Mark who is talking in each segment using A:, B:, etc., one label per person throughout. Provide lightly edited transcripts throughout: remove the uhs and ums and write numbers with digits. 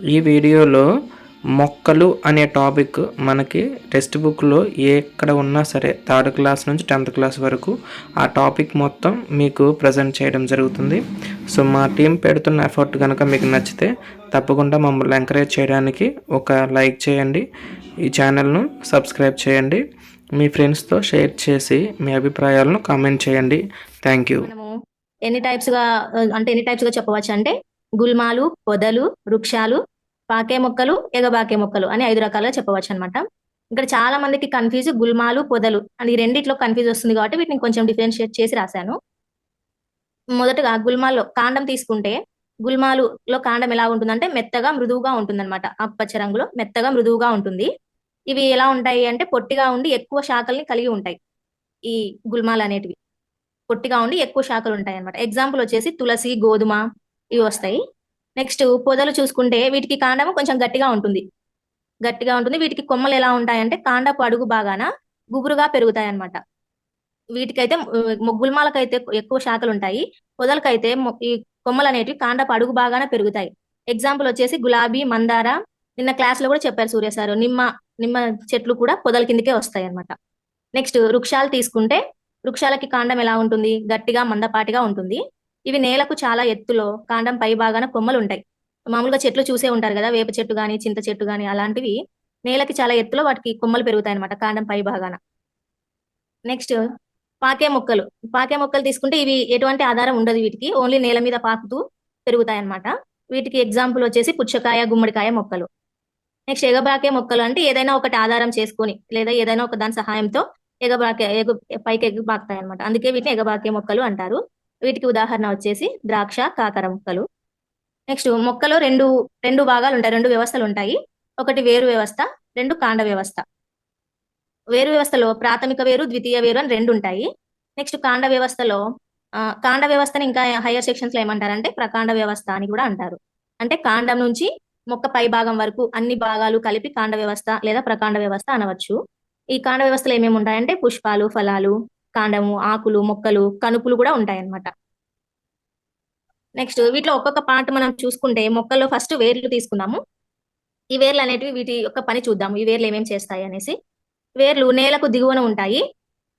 A: ఈ వీడియోలో మొక్కలు అనే టాపిక్ మనకి టెక్స్ట్ బుక్లో ఎక్కడ ఉన్నా సరే థర్డ్ క్లాస్ నుంచి 10th క్లాస్ వరకు ఆ టాపిక్ మొత్తం మీకు ప్రజెంట్ చేయడం జరుగుతుంది. సో మా టీం పెడుతున్న ఎఫర్ట్ కనుక మీకు నచ్చితే తప్పకుండా మమ్మల్ని ఎంకరేజ్ చేయడానికి ఒక లైక్ చేయండి, ఈ ఛానల్ను సబ్స్క్రైబ్ చేయండి, మీ ఫ్రెండ్స్తో షేర్ చేసి మీ అభిప్రాయాలను కామెంట్ చేయండి. Thank you.
B: మనము ఎన్ని టైప్స్గా చెప్పవచ్చు అంటే గుల్మాలు, పొదలు, వృక్షాలు, పాకే మొక్కలు, ఎగబాకే మొక్కలు అని 5 రకాలుగా చెప్పవచ్చు అనమాట. ఇక్కడ చాలా మందికి కన్ఫ్యూజ్ గుల్మాలు, పొదలు అని రెండిట్లో కన్ఫ్యూజ్ వస్తుంది కాబట్టి వీటిని కొంచెం డిఫరెన్షియేట్ చేసి రాశాను. మొదటగా గుల్మాల్లో కాండం తీసుకుంటే గుల్మాలులో కాండం ఎలా ఉంటుందంటే మెత్తగా మృదువుగా ఉంటుందన్నమాట. ఆకుపచ్చ రంగులో మెత్తగా మృదువుగా ఉంటుంది. ఇవి ఎలా ఉంటాయి అంటే పొట్టిగా ఉండి ఎక్కువ శాఖల్ని కలిగి ఉంటాయి. ఈ గుల్మాలు అనేటివి పొట్టిగా ఉండి ఎక్కువ శాఖలు ఉంటాయి అనమాట. ఎగ్జాంపుల్ వచ్చేసి తులసి, గోధుమ ఇవి వస్తాయి. నెక్స్ట్ పొదలు చూసుకుంటే వీటికి కాండం కొంచెం గట్టిగా ఉంటుంది. వీటికి కొమ్మలు ఎలా ఉంటాయంటే కాండపు అడుగు బాగాన గుబురుగా పెరుగుతాయి అనమాట. వీటికైతే గుల్మాలకైతే ఎక్కువ శాఖలు ఉంటాయి. పొదలకైతే ఈ కొమ్మలు అనేటివి కాండపు అడుగు బాగానే పెరుగుతాయి. ఎగ్జాంపుల్ వచ్చేసి గులాబీ, మందార, నిన్న క్లాస్ లో కూడా చెప్పారు సూర్య సార్, నిమ్మ చెట్లు కూడా పొదల కిందకే వస్తాయి అనమాట. నెక్స్ట్ వృక్షాలు తీసుకుంటే వృక్షాలకి కాండం ఎలా ఉంటుంది? గట్టిగా మందపాటిగా ఉంటుంది. ఇవి నేలకు చాలా ఎత్తులో కాండం పై భాగాన కొమ్మలు ఉంటాయి. మామూలుగా చెట్లు చూసే ఉంటారు కదా, వేప చెట్టు గాని, చింత చెట్టు గాని, అలాంటివి నేలకి చాలా ఎత్తులో వాటికి కొమ్మలు పెరుగుతాయి అనమాట కాండం పై భాగాన. నెక్స్ట్ పాకే మొక్కలు తీసుకుంటే ఇవి ఎటువంటి ఆధారం ఉండదు, వీటికి ఓన్లీ నేల మీద పాకుతూ పెరుగుతాయి అనమాట. వీటికి ఎగ్జాంపుల్ వచ్చేసి పుచ్చకాయ, గుమ్మడికాయ మొక్కలు. నెక్స్ట్ ఎగబాకే మొక్కలు అంటే ఏదైనా ఒకటి ఆధారం చేసుకొని లేదా ఏదైనా ఒక దాని సహాయంతో పైకి ఎగబాకుతాయి అనమాట. అందుకే వీటిని ఎగబాకే మొక్కలు అంటారు. వీటికి ఉదాహరణ వచ్చేసి ద్రాక్ష, కాకర మొక్కలు. నెక్స్ట్ మొక్కలో రెండు భాగాలు ఉంటాయి, 2 వ్యవస్థలు ఉంటాయి. ఒకటి వేరు వ్యవస్థ, 2 కాండ వ్యవస్థ. వేరు వ్యవస్థలో ప్రాథమిక వేరు, ద్వితీయ వేరు అని 2 ఉంటాయి. నెక్స్ట్ కాండ వ్యవస్థని ఇంకా హైయర్ సెక్షన్స్ లో ఏమంటారంటే ప్రకాండ వ్యవస్థ అని కూడా అంటారు. అంటే కాండం నుంచి మొక్క పై భాగం వరకు అన్ని భాగాలు కలిపి కాండ వ్యవస్థ లేదా ప్రకాండ వ్యవస్థ అనవచ్చు. ఈ కాండ వ్యవస్థలో ఏమేమి ఉంటాయంటే పుష్పాలు, ఫలాలు, కాండము, ఆకులు, మొక్కలు, కనుపులు కూడా ఉంటాయన్నమాట. నెక్స్ట్ వీటిలో ఒక్కొక్క పార్ట్ మనం చూసుకుంటే మొక్కల్లో ఫస్ట్ వేర్లు తీసుకుందాము. ఈ వేర్లు అనేటివి వీటి యొక్క పని చూద్దాము. ఈ వేర్లు ఏమేమి చేస్తాయి అనేసి. వేర్లు నేలకు దిగువన ఉంటాయి.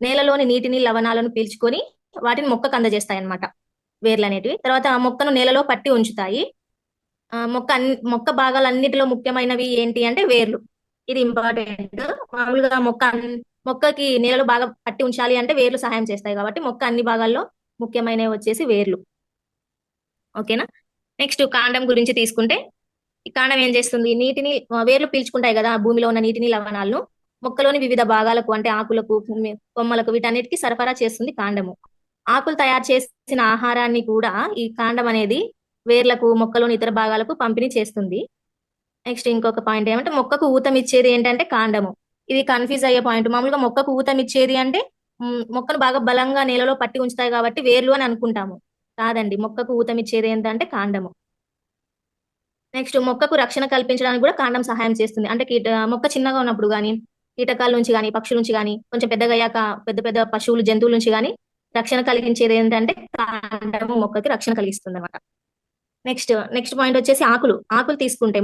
B: నేలలోని నీటిని, లవణాలను పీల్చుకొని వాటిని మొక్కకు అందజేస్తాయి అన్నమాట వేర్లు అనేటివి. తర్వాత మొక్కను నేలలో పట్టి ఉంచుతాయి. మొక్క భాగాలన్నిటిలో ముఖ్యమైనవి ఏంటి అంటే వేర్లు. ఇది ఇంపార్టెంట్. మామూలుగా మొక్కకి నేలలో బాగా పట్టి ఉంచాలి అంటే వేర్లు సహాయం చేస్తాయి కాబట్టి మొక్క అన్ని భాగాల్లో ముఖ్యమైనవి వచ్చేసి వేర్లు. ఓకేనా. నెక్స్ట్ కాండం గురించి తీసుకుంటే ఈ కాండం ఏం చేస్తుంది? వేర్లు పీల్చుకుంటాయి కదా భూమిలో ఉన్న నీటిని, లవణాలను మొక్కలోని వివిధ భాగాలకు అంటే ఆకులకు, కొమ్మలకు వీటన్నిటికీ సరఫరా చేస్తుంది కాండము. ఆకులు తయారు చేసిన ఆహారాన్ని కూడా ఈ కాండం అనేది వేర్లకు, మొక్కలోని ఇతర భాగాలకు పంపిణీ చేస్తుంది. నెక్స్ట్ ఇంకొక పాయింట్ ఏమంటే మొక్కకు ఊతం ఇచ్చేది ఏంటంటే కాండము. ఇది కన్ఫ్యూజ్ అయ్యే పాయింట్. మామూలుగా మొక్కకు ఊతం ఇచ్చేది అంటే మొక్కను బాగా బలంగా నేలలో పట్టి ఉంచుతాయి కాబట్టి వేర్లు అని అనుకుంటాము. కాదండి, మొక్కకు ఊతం ఇచ్చేది ఏంటంటే కాండము. నెక్స్ట్ మొక్కకు రక్షణ కల్పించడానికి కూడా కాండం సహాయం చేస్తుంది. అంటే మొక్క చిన్నగా ఉన్నప్పుడు కానీ కీటకాల నుంచి కానీ, పక్షుల నుంచి కానీ, కొంచెం పెద్దగా అయ్యాక పెద్ద పెద్ద పశువులు, జంతువుల నుంచి కానీ రక్షణ కలిగించేది ఏంటంటే కాండము మొక్కకి రక్షణ కలిగిస్తుంది అనమాట. నెక్స్ట్ పాయింట్ వచ్చేసి ఆకులు తీసుకుంటే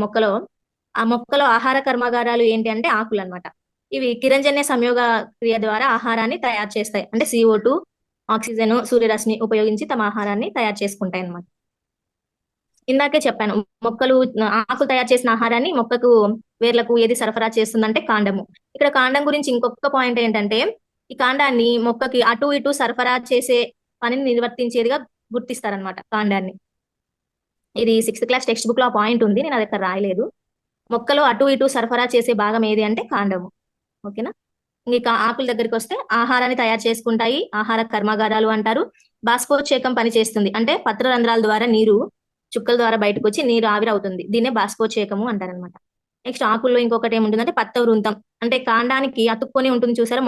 B: ఆ మొక్కలో ఆహార కర్మాగారాలు ఏంటి అంటే ఆకులు అనమాట. ఇవి కిరణజన్య సంయోగ క్రియ ద్వారా ఆహారాన్ని తయారు చేస్తాయి. అంటే CO2, ఆక్సిజన్, సూర్యరశ్మి ఉపయోగించి తమ ఆహారాన్ని తయారు చేసుకుంటాయి అన్నమాట. ఇందాకే చెప్పాను, ఆకులు తయారు చేసిన ఆహారాన్ని మొక్కకు, వేర్లకు ఏది సరఫరా చేస్తుందంటే కాండము. ఇక్కడ కాండం గురించి ఇంకొక పాయింట్ ఏంటంటే ఈ కాండాన్ని మొక్కకి అటు ఇటు సరఫరా చేసే పనిని నిర్వర్తించేదిగా గుర్తిస్తారనమాట కాండాన్ని. ఇది 6th క్లాస్ టెక్స్ట్ బుక్ లో ఆ పాయింట్ ఉంది, నేను అది ఇక్కడ రాయలేదు. మొక్కలో అటు ఇటు సరఫరా చేసే భాగం ఏది అంటే కాండము. ఓకేనా. ఇంకా ఆకుల దగ్గరికి వస్తే ఆహారాన్ని తయారు చేసుకుంటాయి, ఆహార కర్మాగారాలు అంటారు. బాష్పోత్సేకం పని చేస్తుంది. అంటే పత్ర రంధ్రాల ద్వారా నీరు చుక్కల ద్వారా బయటకు వచ్చి నీరు ఆవిరవుతుంది. దీన్నే బాష్పోత్సేకము అంటారనమాట. నెక్స్ట్ ఆకుల్లో ఇంకొకటి ఏముంటుందంటే పత్ర వృంతం. అంటే కాండానికి అతుక్కొని ఉంటుంది చూసారా,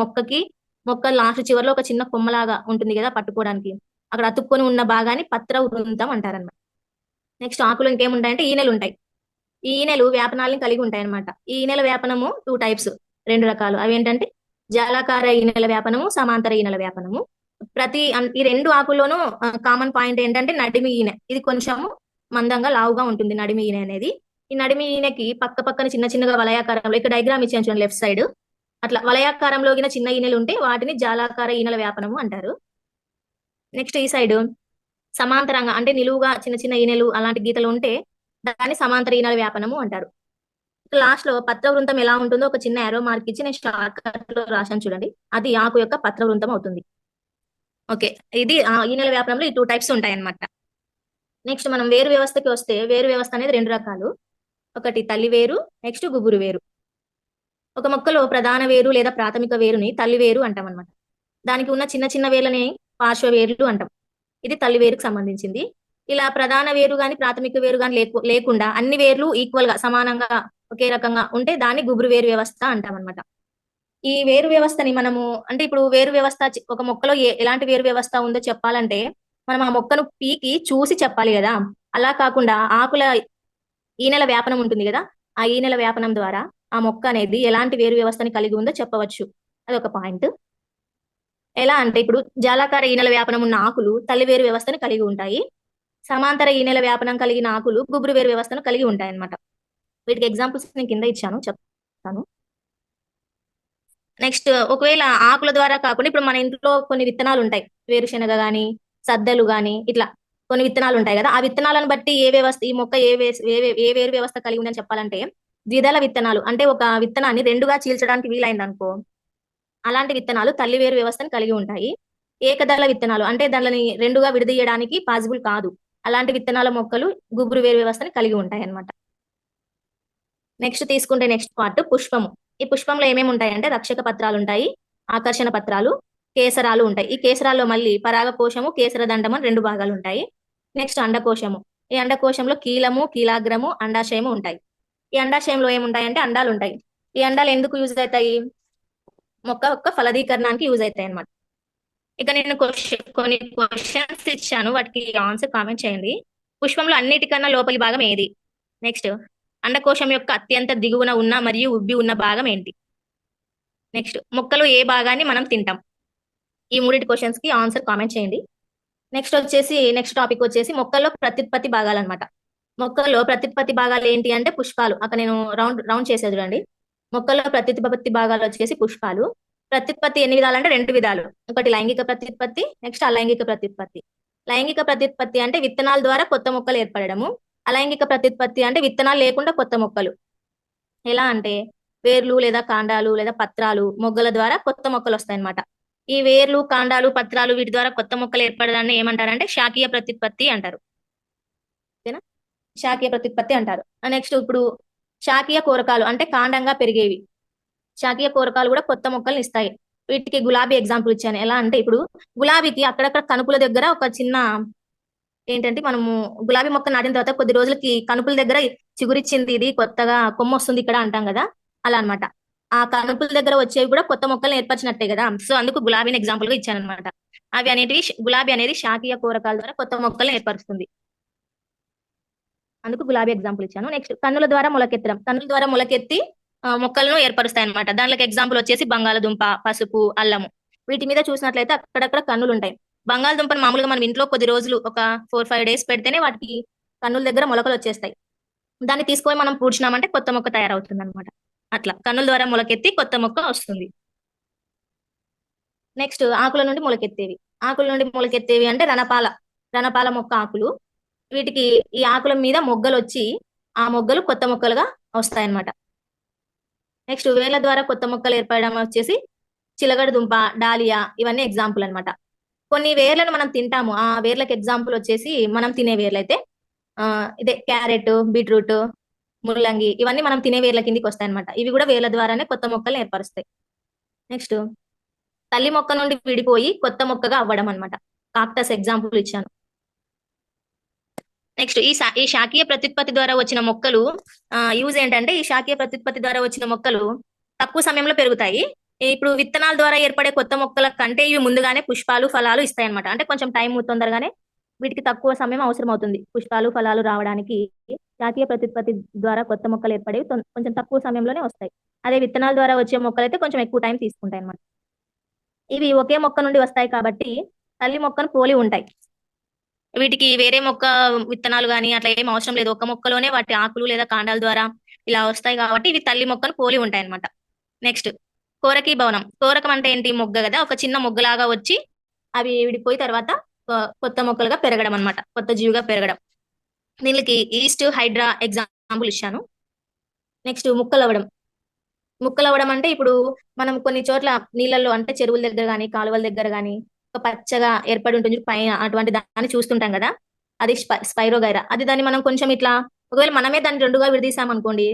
B: మొక్క లాస్ట్ చివరిలో ఒక చిన్న కొమ్మలాగా ఉంటుంది కదా పట్టుకోవడానికి, అక్కడ అతుక్కొని ఉన్న భాగాన్ని పత్ర వృంతం అంటారనమాట. నెక్స్ట్ ఆకులు ఇంకేముంటాయంటే ఈనెలు ఉంటాయి. ఈ ఈనెలు వ్యాపనాలను కలిగి ఉంటాయి అనమాట. ఈ ఈనెల వ్యాపనము 2 టైప్స్, 2 రకాలు. అవి ఏంటంటే జాలాకార ఈనెల వ్యాపనము, సమాంతర ఈనెల వ్యాపనము. ఈ 2 ఆకుల్లోనూ కామన్ పాయింట్ ఏంటంటే నడిమి ఈనె. ఇది కొంచెము మందంగా లావుగా ఉంటుంది నడిమి ఈనె అనేది. ఈ నడిమి ఈనెకి పక్క పక్కన చిన్న చిన్నగా వలయాకారంలో, ఇక్కడ డయాగ్రామ్ ఇచ్చాను చూడండి లెఫ్ట్ సైడ్, అట్లా వలయాకారంలో గిన చిన్న ఈనెలు ఉంటే వాటిని జాలాకార ఈనెల వ్యాపనము అంటారు. నెక్స్ట్ ఈ సైడ్ సమాంతరంగా అంటే నిలువుగా చిన్న చిన్న ఈనెలు అలాంటి గీతలు ఉంటే దాన్ని సమాంతర ఈనెల వ్యాపనము అంటారు. లాస్ట్ లో పత్రవృంతం ఎలా ఉంటుందో ఒక చిన్న ఏరో మార్క్ ఇచ్చి నేను షార్ట్ కట్ లో రాశాను చూడండి, అది ఆకు యొక్క పత్రవృంతం అవుతుంది. ఓకే, ఇది ఈనెల వ్యాపనంలో ఈ 2 టైప్స్ ఉంటాయి అన్నమాట. నెక్స్ట్ మనం వేరు వ్యవస్థకి వస్తే, వేరు వ్యవస్థ అనేది 2 రకాలు. ఒకటి తల్లి వేరు, నెక్స్ట్ గుబురు వేరు. ఒక మొక్కలో ప్రధాన వేరు లేదా ప్రాథమిక వేరుని తల్లి వేరు అంటాం అనమాట. దానికి ఉన్న చిన్న చిన్న వేర్లని పార్శ్వ వేర్లు అంటాం. ఇది తల్లి వేరుకు సంబంధించింది. ఇలా ప్రధాన వేరు గాని ప్రాథమిక వేరు గాని లేకుండా అన్ని వేర్లు ఈక్వల్ గా సమానంగా ఒకే రకంగా ఉంటే దాన్ని గుబురు వేరు వ్యవస్థ అంటాం అనమాట. ఈ వేరు వ్యవస్థని మనము అంటే ఇప్పుడు వేరు వ్యవస్థ ఒక మొక్కలో ఎలాంటి వేరు వ్యవస్థ ఉందో చెప్పాలంటే మనం ఆ మొక్కను పీకి చూసి చెప్పాలి కదా. అలా కాకుండా ఆకుల ఈనెల వ్యాపనం ఉంటుంది కదా, ఆ ఈనెల వ్యాపనం ద్వారా ఆ మొక్క అనేది ఎలాంటి వేరు వ్యవస్థని కలిగి ఉందో చెప్పవచ్చు. అదొక పాయింట్. ఎలా అంటే ఇప్పుడు జాలాకార ఈనెల వ్యాపనం ఉన్న ఆకులు తల్లి వేరు వ్యవస్థను కలిగి ఉంటాయి. సమాంతర ఈనెల వ్యాపనం కలిగిన ఆకులు గుబురు వేరు వ్యవస్థను కలిగి ఉంటాయి అన్నమాట. వీటికి ఎగ్జాంపుల్స్ నేను కింద ఇచ్చాను, చెప్తాను. నెక్స్ట్ ఒకవేళ ఆకుల ద్వారా కాకుండా ఇప్పుడు మన ఇంట్లో కొన్ని విత్తనాలు ఉంటాయి, వేరుశెనగ గాని సద్దలు గాని ఇట్లా కొన్ని విత్తనాలు ఉంటాయి కదా, ఆ విత్తనాలను బట్టి ఏ వ్యవస్థ ఈ మొక్క ఏ వేరు వ్యవస్థ కలిగి ఉందని చెప్పాలంటే ద్విదళ విత్తనాలు అంటే ఒక విత్తనాన్ని రెండుగా చీల్చడానికి వీలైంది అనుకో, అలాంటి విత్తనాలు తల్లి వేరు వ్యవస్థను కలిగి ఉంటాయి. ఏకదళ విత్తనాలు అంటే దానిని రెండుగా విడదీయడానికి పాసిబుల్ కాదు, అలాంటి విత్తనాల మొక్కలు గుబురు వేరు వ్యవస్థని కలిగి ఉంటాయి అన్నమాట. నెక్స్ట్ తీసుకుంటే నెక్స్ట్ పార్ట్ పుష్పము. ఈ పుష్పంలో ఏమేమి ఉంటాయంటే రక్షక పత్రాలు ఉంటాయి, ఆకర్షణ పత్రాలు, కేసరాలు ఉంటాయి. ఈ కేసరాల్లో మళ్ళీ పరాగకోశము, కేసర దండం అని 2 భాగాలు ఉంటాయి. నెక్స్ట్ అండకోశము. ఈ అండకోశంలో కీలము, కీలాగ్రము, అండాశయము ఉంటాయి. ఈ అండాశయంలో ఏముంటాయంటే అండాలు ఉంటాయి. ఈ అండాలు ఎందుకు యూజ్ అవుతాయి? మొక్క యొక్క ఫలదీకరణానికి యూజ్ అవుతాయి అన్నమాట. ఇక నేను కొన్ని క్వశ్చన్స్ ఇచ్చాను, వాటికి ఆన్సర్ కామెంట్ చేయండి. పుష్పంలో అన్నిటికన్నా లోపలి భాగం ఏది? నెక్స్ట్ అండకోశం యొక్క అత్యంత దిగువన ఉన్న మరియు ఉబ్బి ఉన్న భాగం ఏంటి? నెక్స్ట్ మొక్కలో ఏ భాగాన్ని మనం తింటాం? ఈ 3 క్వశ్చన్స్ కి ఆన్సర్ కామెంట్ చేయండి. నెక్స్ట్ టాపిక్ వచ్చేసి మొక్కల్లో ప్రత్యుత్పత్తి భాగాలు అనమాట. మొక్కల్లో ప్రత్యుత్పత్తి భాగాలు ఏంటి అంటే పుష్పాలు. అక్కడ నేను రౌండ్ చేసేది చూడండి. మొక్కల్లో ప్రత్యుత్పత్తి భాగాలు వచ్చేసి పుష్పాలు. ప్రత్యుత్పత్తి ఎన్ని విధాలు అంటే 2 విధాలు. ఒకటి లైంగిక ప్రత్యుత్పత్తి, నెక్స్ట్ అలైంగిక ప్రత్యుత్పత్తి. లైంగిక ప్రత్యుత్పత్తి అంటే విత్తనాల ద్వారా కొత్త మొక్కలు ఏర్పడము. అలైంగిక ప్రత్యుత్పత్తి అంటే విత్తనాలు లేకుండా కొత్త మొక్కలు. ఎలా అంటే వేర్లు లేదా కాండాలు లేదా పత్రాలు, మొగ్గల ద్వారా కొత్త మొక్కలు వస్తాయి అన్నమాట. ఈ వేర్లు, కాండాలు, పత్రాలు వీటి ద్వారా కొత్త మొక్కలు ఏర్పడడాన్ని ఏమంటారంటే శాఖీయ ప్రత్యుత్పత్తి అంటారు. ఓకేనా, శాఖీయ ప్రత్యుత్పత్తి అంటారు. నెక్స్ట్ ఇప్పుడు శాఖీయ కోరకాలు అంటే కాండంగా పెరిగేవి. శాఖీయ కోరకాలు కూడా కొత్త మొక్కలు ఇస్తాయి. వీటికి గులాబీ ఎగ్జాంపుల్ ఇచ్చాను. ఎలా అంటే ఇప్పుడు గులాబీకి అక్కడక్కడ కనుపుల దగ్గర ఒక చిన్న ఏంటంటే మనము గులాబీ మొక్క నాటిన తర్వాత కొద్ది రోజులకి కనుపుల దగ్గర చిగురిచ్చింది, ఇది కొత్తగా కొమ్మ వస్తుంది ఇక్కడ అంటాం కదా, అలా అన్నమాట. ఆ కనుపుల దగ్గర వచ్చేవి కూడా కొత్త మొక్కలు ఏర్పరిచినట్టే కదా, సో అందుకు గులాబీని ఎగ్జాంపుల్ గా ఇచ్చాను అనమాట. గులాబీ అనేది శాఖీయ కోరకాల ద్వారా కొత్త మొక్కలను ఏర్పరుస్తుంది, అందుకు గులాబీ ఎగ్జాంపుల్ ఇచ్చాను. నెక్స్ట్ కన్నుల ద్వారా మొలకెత్తడం. కన్నుల ద్వారా మొలకెత్తి మొక్కలను ఏర్పరుస్తాయి అనమాట. దానికి ఎగ్జాంపుల్ వచ్చేసి బంగాళదుంప, పసుపు, అల్లము. వీటి మీద చూసినట్లయితే అక్కడక్కడ కన్నులు ఉంటాయి. బంగాళదుంపను మామూలుగా మనం ఇంట్లో కొద్ది రోజులు ఒక 4-5 డేస్ పెడితేనే వాటికి కన్నుల దగ్గర మొలకలు వచ్చేస్తాయి. దాన్ని తీసుకొని మనం పూడ్చినామంటే కొత్త మొక్క తయారవుతుంది అనమాట. అట్లా కన్నుల ద్వారా మొలకెత్తి కొత్త మొక్క వస్తుంది. నెక్స్ట్ ఆకుల నుండి మొలకెత్తేవి. ఆకుల నుండి మొలకెత్తేవి అంటే రణపాల మొక్క ఆకులు. వీటికి ఈ ఆకుల మీద మొగ్గలు వచ్చి ఆ మొగ్గలు కొత్త మొక్కలుగా వస్తాయన్నమాట. నెక్స్ట్ వేర్ల ద్వారా కొత్త మొక్కలు ఏర్పడడం వచ్చేసి చిలగడ దుంప, డాలియా, ఇవన్నీ ఎగ్జాంపుల్ అన్నమాట. కొన్ని వేర్లను మనం తింటాము, ఆ వేర్లకు ఎగ్జాంపుల్ వచ్చేసి మనం తినే వేర్లు అయితే ఇదే క్యారెట్, బీట్రూట్, ముల్లంగి, ఇవన్నీ మనం తినే వేర్ల కిందికి వస్తాయి అనమాట. ఇవి కూడా వేర్ల ద్వారానే కొత్త మొక్కలు ఏర్పరుస్తాయి. నెక్స్ట్ తల్లి మొక్క నుండి విడిపోయి కొత్త మొక్కగా అవ్వడం అనమాట. కాక్టస్ ఎగ్జాంపుల్ ఇచ్చాను. నెక్స్ట్ ఈ శాఖీయ ప్రత్యుత్పత్తి ద్వారా వచ్చిన మొక్కలు యూజ్ ఏంటంటే ఈ శాఖీయ ప్రత్యుత్పత్తి ద్వారా వచ్చిన మొక్కలు తక్కువ సమయంలో పెరుగుతాయి. ఇప్పుడు విత్తనాల ద్వారా ఏర్పడే కొత్త మొక్కల కంటే ఇవి ముందుగానే పుష్పాలు, ఫలాలు ఇస్తాయి అనమాట. అంటే కొంచెం టైం తొందరగానే, వీటికి తక్కువ సమయం అవసరం అవుతుంది పుష్పాలు, ఫలాలు రావడానికి. శాఖీయ ప్రత్యుత్పత్తి ద్వారా కొత్త మొక్కలు ఏర్పడేవి కొంచెం తక్కువ సమయంలోనే వస్తాయి. అదే విత్తనాల ద్వారా వచ్చే మొక్కలు అయితే కొంచెం ఎక్కువ టైం తీసుకుంటాయి అనమాట. ఇవి ఒకే మొక్క నుండి వస్తాయి కాబట్టి తల్లి మొక్కను పోలి ఉంటాయి. వీటికి వేరే మొక్క విత్తనాలు గాని అట్లా ఏం అవసరం లేదు. ఒక మొక్కలోనే వాటి ఆకులు లేదా కాండాల ద్వారా ఇలా వస్తాయి కాబట్టి ఇవి తల్లి మొక్కను పోలి ఉంటాయి అన్నమాట. నెక్స్ట్ కోరకి భవనం. కోరకం అంటే ఏంటి? మొగ్గ కదా, ఒక చిన్న మొగ్గలాగా వచ్చి అవి విడిపోయి తర్వాత కొత్త మొక్కలుగా పెరగడం అన్నమాట, కొత్త జీవిగా పెరగడం. దీనికి ఈస్ట్ హైడ్రా ఎగ్జాంపుల్ ఇచ్చాను. నెక్స్ట్ ముక్కలవ్వడం. ముక్కలవ్వడం అంటే ఇప్పుడు మనం కొన్ని చోట్ల నీళ్ళల్లో అంటే చెరువుల దగ్గర కానీ కాలువల దగ్గర కానీ ఒక పచ్చగా ఏర్పడి ఉంటుంది పైన, అటువంటి దాన్ని చూస్తుంటాం కదా, అది స్పైరోగైరా. అది దాన్ని మనం కొంచెం ఇట్లా ఒకవేళ మనమే దాన్ని రెండుగా విడదీసాం అనుకోండి,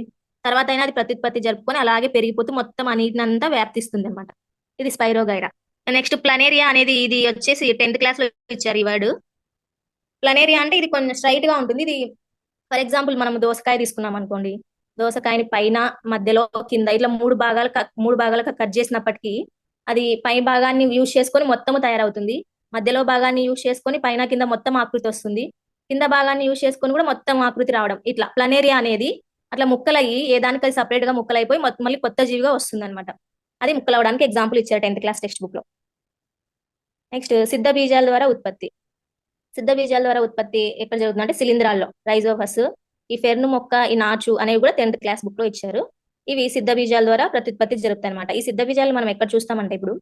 B: తర్వాత అయినా అది ప్రత్యుత్పత్తి జరుపుకొని అలాగే పెరిగిపోతూ మొత్తం ఆ నీటిని అంతా వ్యాప్తిస్తుంది అనమాట. ఇది స్పైరోగైరా. నెక్స్ట్ ప్లనేరియా అనేది, ఇది వచ్చేసి 10th క్లాస్ లో ఇచ్చారు ఈ వర్డ్. ప్లనేరియా అంటే ఇది కొంచెం స్ట్రైట్ గా ఉంటుంది. ఇది ఫర్ ఎగ్జాంపుల్ మనం దోసకాయ తీసుకున్నాం అనుకోండి, దోసకాయని పైన మధ్యలో కింద ఇట్లా మూడు భాగాలుగా కట్ చేసినప్పటికీ అది పై భాగాన్ని యూజ్ చేసుకొని మొత్తము తయారవుతుంది, మధ్యలో భాగాన్ని యూజ్ చేసుకొని పైన కింద మొత్తం ఆకృతి వస్తుంది, కింద భాగాన్ని యూజ్ చేసుకొని కూడా మొత్తం ఆకృతి రావడం. ఇట్లా ప్లనేరియా అనేది అట్లా ముక్కలయ్యి ఏ దానికి సపరేట్ గా ముక్కలైపోయి మళ్ళీ కొత్త జీవిగా వస్తుంది అనమాట. అది ముక్కలవడానికి ఎగ్జాంపుల్ ఇచ్చారు 10th క్లాస్ టెక్స్ట్ బుక్ లో. నెక్స్ట్ సిద్ధ బీజాల ద్వారా ఉత్పత్తి. సిద్ధ బీజాల ద్వారా ఉత్పత్తి ఎక్కడ జరుగుతుంది అంటే శిలీంధ్రాల్లో, రైజోఫస్, ఈ ఫెర్ను మొక్క, ఈ నాచు అనేవి కూడా 10th క్లాస్ బుక్ లో ఇచ్చారు. ఇవి సిద్ధ బీజాల ద్వారా ప్రత్యుత్పత్తి జరుగుతాయి అనమాట. ఈ సిద్ధ బీజాలు మనం ఎక్కడ చూస్తామంటే ఇప్పుడు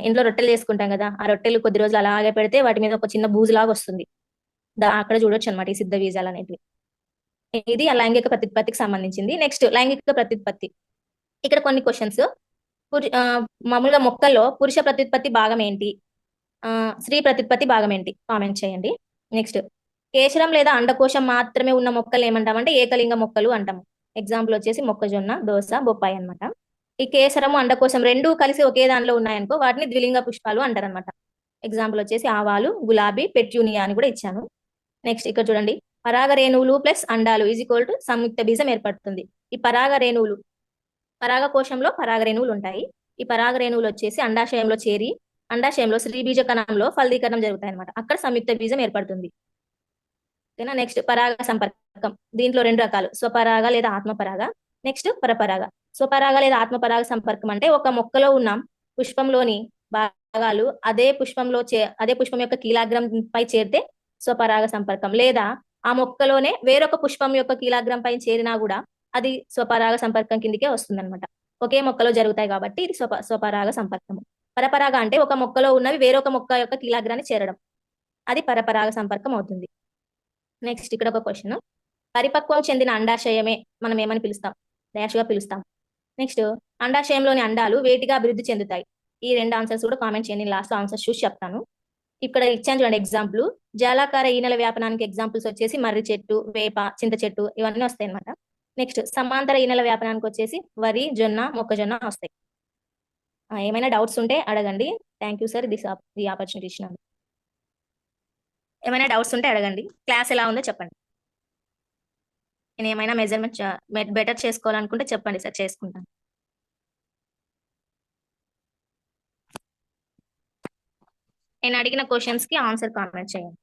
B: ఇంట్లో రొట్టెలు చేసుకుంటాం కదా, ఆ రొట్టెలు కొద్ది రోజులు అలాగే పెడితే వాటి మీద ఒక చిన్న బూజులాగా వస్తుంది, అక్కడ చూడొచ్చు అనమాట ఈ సిద్ధ బీజాలు అనేటివి. ఇది ఆ లైంగిక ప్రత్యుత్పత్తికి సంబంధించింది. నెక్స్ట్ లైంగిక ప్రత్యుత్పత్తి. ఇక్కడ కొన్ని క్వశ్చన్స్. మామూలుగా మొక్కల్లో పురుష ప్రత్యుత్పత్తి భాగం ఏంటి, స్త్రీ ప్రత్యుత్పత్తి భాగం ఏంటి, కామెంట్ చేయండి. నెక్స్ట్ కేశరం లేదా అండకోశం మాత్రమే ఉన్న మొక్కలు ఏమంటామంటే ఏకలింగ మొక్కలు అంటాము. ఎగ్జాంపుల్ వచ్చేసి మొక్కజొన్న, దోస, బొప్పాయి అనమాట. ఈ కేసరము అండకోశం రెండూ కలిసి ఒకే దానిలో ఉన్నాయనుకో వాటిని ద్విలింగ పుష్పాలు అంటారనమాట. ఎగ్జాంపుల్ వచ్చేసి ఆవాలు, గులాబీ, పెట్యూనియా అని కూడా ఇచ్చాను. నెక్స్ట్ ఇక్కడ చూడండి, పరాగ రేణువులు ప్లస్ అండాలు = సంయుక్త బీజం ఏర్పడుతుంది. ఈ పరాగ రేణువులు, పరాగ కోశంలో పరాగ రేణువులు ఉంటాయి. ఈ పరాగ రేణువులు వచ్చేసి అండాశయంలో చేరి అండాశయంలో స్త్రీ బీజ కణంలో ఫలదీకరణం జరుగుతాయి అనమాట, అక్కడ సంయుక్త బీజం ఏర్పడుతుంది. ఓకేనా. నెక్స్ట్ పరాగ సంపర్కం. దీంట్లో 2 రకాలు, స్వపరాగ లేదా ఆత్మపరాగ, నెక్స్ట్ పరపరాగ. స్వపరాగ లేదా ఆత్మపరాగ సంపర్కం అంటే ఒక మొక్కలో ఉన్న పుష్పంలోని భాగాలు అదే పుష్పం యొక్క కీలాగ్రం పై చేరితే స్వపరాగ సంపర్కం, లేదా ఆ మొక్కలోనే వేరొక పుష్పం యొక్క కీలాగ్రం పై చేరినా కూడా అది స్వపరాగ సంపర్కం కిందికే వస్తుంది అనమాట. ఒకే మొక్కలో జరుగుతాయి కాబట్టి ఇది స్వపరాగ సంపర్కము. పరపరాగ అంటే ఒక మొక్కలో ఉన్నవి వేరొక మొక్క యొక్క కీలాగ్రాన్ని చేరడం, అది పరపరాగ సంపర్కం అవుతుంది. నెక్స్ట్ ఇక్కడ ఒక క్వశ్చన్. పరిపక్వం చెందిన అండాశయమే మనం ఏమని పిలుస్తాం, డాష్ గా పిలుస్తాం. నెక్స్ట్ అండాశయంలోని అండాలు వేటిగా అభివృద్ధి చెందుతాయి. ఈ 2 ఆన్సర్స్ కూడా కామెంట్ చేయండి, లాస్ట్ ఆన్సర్స్ చూసి చెప్తాను. ఇక్కడ ఇచ్చాను చూడండి ఎగ్జాంపుల్. జాలాకార ఈనెల వ్యాపనానికి ఎగ్జాంపుల్స్ వచ్చేసి మర్రి చెట్టు, వేప, చింత చెట్టు ఇవన్నీ వస్తాయి అనమాట. నెక్స్ట్ సమాంతర ఈనెల వ్యాపనానికి వచ్చేసి వరి, జొన్న, మొక్కజొన్న వస్తాయి. ఏమైనా డౌట్స్ ఉంటే అడగండి. థ్యాంక్ యూ సార్ ఈ ఆపర్చునిటీ ఇచ్చినాను. ఏమైనా డౌట్స్ ఉంటే అడగండి. క్లాస్ ఎలా ఉందో చెప్పండి. నేను ఏమైనా మెజర్మెంట్ బెటర్ చేసుకోవాలనుకుంటే చెప్పండి సార్, చేసుకుంటాను. నేను అడిగిన క్వశ్చన్స్ కి ఆన్సర్ కామెంట్ చేయండి.